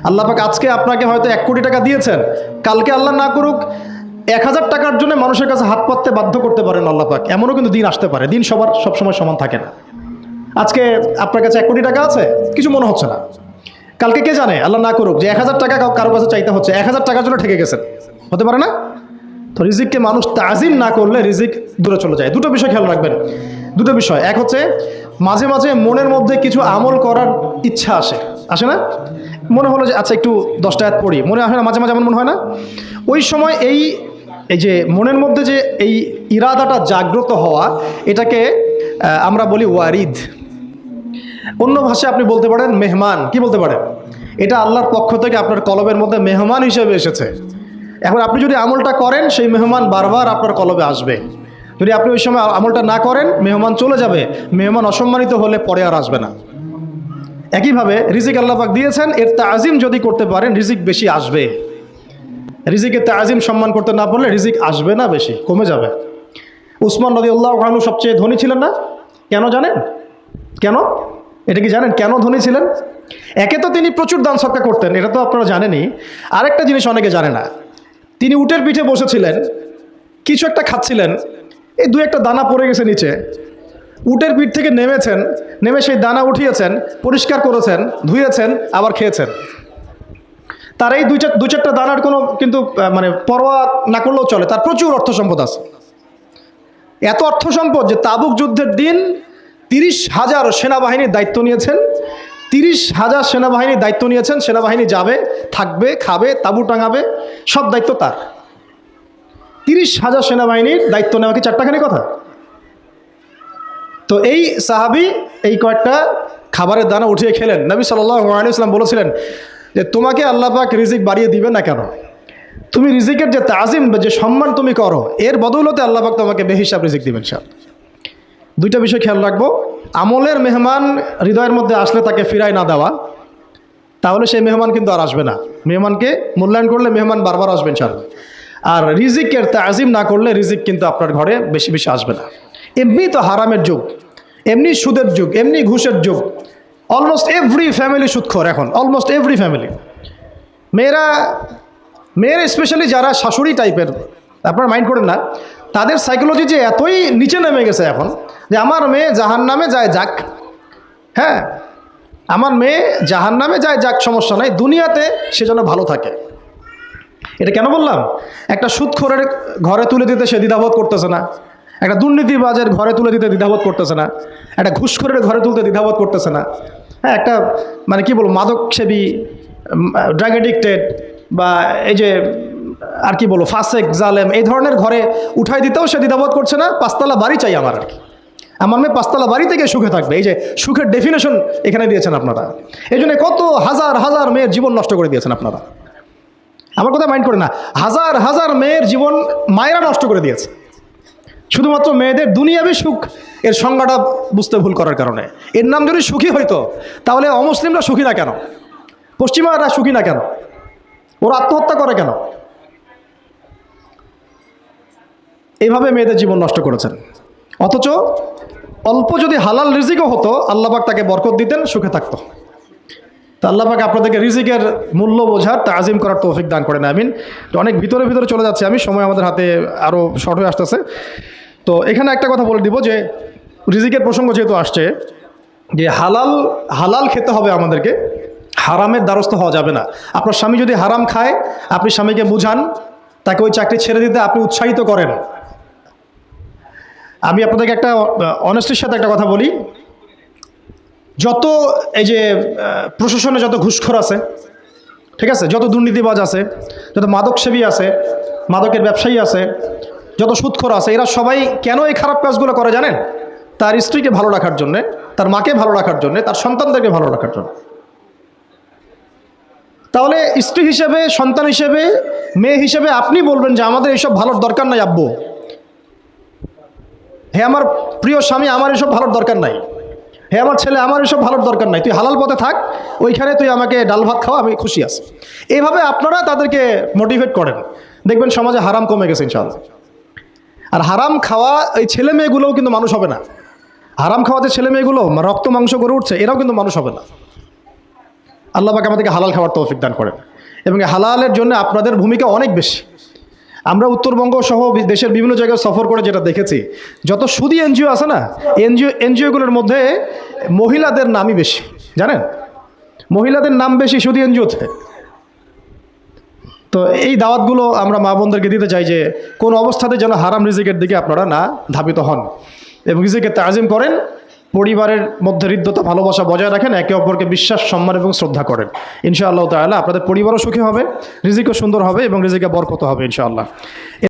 আল্লাহ পাক আজকে আপনাকে হয়তো 1 কোটি টাকা দিয়েছেন, কালকে আল্লাহ না করুক 1000 টাকার জন্য মানুষের কাছে হাত পাততে বাধ্য করতে পারেন আল্লাহ পাক। এমনও কিন্তু দিন আসতে পারে, দিন সবসময় সমান থাকে না। আজকে আপনার কাছে 1 কোটি টাকা আছে, কিছু মনে হচ্ছে না, কালকে কে জানে আল্লাহ না করুক যে 1000 টাকা কারো কাছে চাইতে হচ্ছে, 1000 টাকার জন্য ঠেকে গেছেন, হতে পারে না? তো রিজিককে মানুষ তাজিম না করলে রিজিক দূরে চলে যায়। দুটো বিষয় খেয়াল রাখবেন, দুটো বিষয়। এক হচ্ছে মাঝে মাঝে মনের মধ্যে কিছু আমল করার ইচ্ছা আসে না? মনে হলো যে আচ্ছা একটু 10টা আয়াত পড়ি, মনে আসে না মাঝে মাঝে? এমন মনে হয় না? ওই সময় এই যে মনের মধ্যে যে এই ইরাদাটা জাগ্রত হওয়া, এটাকে আমরা বলি ওয়ারিদ। অন্য ভাষায় আপনি বলতে পারেন মেহমান। কি বলতে পারেন? এটা আল্লাহর পক্ষ থেকে আপনার কলবের মধ্যে মেহমান হিসেবে এসেছে। এখন আপনি যদি আমলটা করেন, সেই মেহমান বারবার আপনার কলবে আসবে। যদি আপনি ওই সময় আমলটা না করেন, মেহমান চলে যাবে, মেহমান অসম্মানিত হলে পরে আর আসবে না। একইভাবে রিজিক আল্লাহ পাক দিয়েছেন, এর তাজিম যদি করতে পারেন রিজিক বেশি আসবে। রিজিকের তাজিম সম্মান করতে না পারলে রিজিক আসবে না, বেশি কমে যাবে। উসমান রাদিয়াল্লাহু আনহু সবচেয়ে ধনী ছিলেন না? কেন জানেন? কেন? এটা কি জানেন কেন ধনী ছিলেন? একে তো তিনি প্রচুর দান সদকা করতেন, এটা তো আপনারা জানেনই। আরেকটা জিনিস অনেকে জানে না, তিনি উটের পিঠে বসেছিলেন, কিছু একটা খাচ্ছিলেন, এই 2-1টা দানা পড়ে গেছে নিচে। উটের পিঠ থেকে নেমেছেন, নেমে সেই দানা উঠিয়েছেন, পরিষ্কার করেছেন, ধুয়েছেন, আবার খেয়েছেন। তার এই 2-4টা দানার কোনো কিন্তু মানে পরোয়া না করলেও চলে, তার প্রচুর অর্থ সম্পদ আছে। এত অর্থ সম্পদ যে তাবুক যুদ্ধের দিন 30,000 সেনাবাহিনীর দায়িত্ব নিয়েছেন। 30,000 সেনাবাহিনীর দায়িত্ব নিয়েছেন। সেনাবাহিনী যাবে, থাকবে, খাবে, তাঁবু টাঙাবে, সব দায়িত্ব তার। 30,000 সেনাবাহিনীর দায়িত্ব নেওয়া কি চারটাখানি কথা? তো এই সাহাবী এই কয়েকটা খাবারের দানা উঠিয়ে খেলেন। নবী সাল্লাল্লাহু আলাইহি ওয়াসাল্লাম বলেছিলেন যে তোমাকে আল্লাহ পাক রিজিক বাড়িয়ে দিবে না কেন? তুমি রিজিকের যে তাজিম, যে সম্মান তুমি করো, এর বদৌলতে আল্লাহ পাক তোমাকে বেহিসাব রিজিক দিবেন। সব দুইটা বিষয় খেয়াল রাখবো। আমলের মেহমান হৃদয়ের মধ্যে আসলে তাকে ফিরায় না দেওয়া, তাহলে সেই মেহমান কিন্তু আর আসবে না। মেহমানকে মূল্যায়ন করলে মেহমান বারবার আসবে ইনশাআল্লাহ। আর রিজিকের তাজিম না করলে রিজিক কিন্তু আপনার ঘরে বেশি বেশি আসবে না। এমনি তো হারামের যুগ, এমনি সুদের যুগ, এমনি ঘুষের যুগ। অলমোস্ট এভরি ফ্যামিলি সুদখোর এখন, অলমোস্ট এভরি ফ্যামিলি। মেয়েরা স্পেশালি যারা শাশুড়ি টাইপের, আপনারা মাইন্ড করেন না, তাদের সাইকোলজি যে এতই নিচে নেমে গেছে এখন যে আমার মেয়ে জাহান্নামে যায় যাক, হ্যাঁ আমার মেয়ে জাহান্নামে যায় যাক, সমস্যা নাই, দুনিয়াতে সে যেন ভালো থাকে। এটা কেন বললাম? একটা সুদখোরের ঘরে তুলে দিতে সে দ্বিধাবোধ করতেছে না, একটা দুর্নীতিবাজের ঘরে তুলে দিতে দ্বিধাবোধ করতেছে না, একটা ঘুষখোরের ঘরে তুলতে দ্বিধাবোধ করতেছে না, হ্যাঁ একটা মানে কি বলবো মাদকসেবী, ড্রাগ এডিক্টেড বা এই যে আর কি বলবো ফাসেক জালেম, এই ধরনের ঘরে উঠাই দিতেও সে দ্বিধাবোধ করছে না। 5তলা বাড়ি চাই আমার, আর কি আমার মেয়ে 5তলা বাড়ি থেকে সুখে থাকবে। এই যে সুখের ডেফিনেশন এখানে দিয়েছেন আপনারা। এই জন্য কত হাজার হাজার মেয়ের জীবন নষ্ট করে দিয়েছেন আপনারা। আমার কথা মাইন্ড করে না, হাজার হাজার মেয়ের জীবন মায়েরা নষ্ট করে দিয়েছে শুধুমাত্র মেয়েদের দুনিয়াবী সুখ এর সংজ্ঞাটা বুঝতে ভুল করার কারণে। এর নাম যদি সুখী হইতো তাহলে অমুসলিমরা সুখী না কেন? পশ্চিমারা সুখী না কেন? ওরা আত্মহত্যা করে কেন? এইভাবে মেয়েদের জীবন নষ্ট করেছেন। অথচ অল্প যদি হালাল রিজিকও হতো, আল্লাহ পাক তাকে বরকত দিতেন, সুখে থাকতো। তা আল্লাহ পাক আপনাদেরকে রিজিকের মূল্য বোঝার, তাজিম করার তৌফিক দান করেন, আমিন। তো অনেক ভিতরে ভিতরে চলে যাচ্ছে আমি, সময় আমাদের হাতে আরও শর্ট হয়ে আসতেছে। তো এখানে একটা কথা বলে দিব যে রিজিকের প্রসঙ্গ যেহেতু আসছে, যে হালাল খেতে হবে আমাদেরকে, হারামের দ্বারস্থ হওয়া যাবে না। আপনার স্বামী যদি হারাম খায়, আপনি স্বামীকে বুঝান, তাকে ওই চাকরি ছেড়ে দিতে আপনি উৎসাহিত করেন। আমি আপনাদেরকে একটা অনেস্টির সাথে একটা কথা বলি, যত এই যে প্রশাসনে যত ঘুষখোর আছে, ঠিক আছে, যত দুর্নীতিবাজ আছে, যত মাদকসেবী আছে, মাদকের ব্যবসায়ী আছে, যত সুদখোর আছে, এরা সবাই কেন এই খারাপ কাজগুলো করে জানেন? তার স্ত্রীকে ভালো রাখার জন্যে, তার মাকে ভালো রাখার জন্যে, তার সন্তানদেরকে ভালো রাখার জন্য। তাহলে স্ত্রী হিসেবে, সন্তান হিসেবে, মেয়ে হিসেবে আপনি বলবেন যে আমাদের এইসব ভালোর দরকার নাই আব্বু, হে আমার প্রিয় স্বামী, আমার এসব ভালোর দরকার নাই, হে আমার ছেলে, আমার এসব ভালোর দরকার নাই, তুই হালাল পথে থাক, ওইখানে তুই আমাকে ডাল ভাত খাওয়া, আমি খুশি আছি। এইভাবে আপনারা তাদেরকে মোটিভেট করেন, দেখবেন সমাজে হারাম কমে গেছে ইনশাআল্লাহ। আর হারাম খাওয়া এই ছেলে মেয়েগুলোও কিন্তু মানুষ হবে না। হারাম খাওয়াতে ছেলে মেয়েগুলো রক্ত মাংস করে উঠছে, এরাও কিন্তু মানুষ হবে না। আল্লাহ পাক আমাদেরকে হালাল খাওয়ার তৌফিক দান করেন, এবং হালালের জন্য আপনাদের ভূমিকা অনেক বেশি। আমরা উত্তরবঙ্গ সহ দেশের বিভিন্ন জায়গায় সফর করে যেটা দেখেছি, যত সুদী এনজিও আছে না, এনজিওগুলোর মধ্যে মহিলাদের নামই বেশি, জানেন? মহিলাদের নাম বেশি সুদী এনজিওতে। তো এই দাওয়াতগুলো আমরা মা বোনদেরকে দিতে চাই যে কোন অবস্থাতে যেন হারাম রিজিকের দিকে আপনারা না ধাবিত হন, এবং রিজিকে তাজিম করেন, পরিবারের মধ্যে হৃদ্যতা ভালোবাসা বজায় রাখেন, একে অপরকে বিশ্বাস, সম্মান এবং শ্রদ্ধা করেন। ইনশাআল্লাহ তাআলা আপনাদের পরিবারও সুখী হবে, রিজিকও সুন্দর হবে এবং রিজিকে বরকত হবে ইনশাআল্লাহ।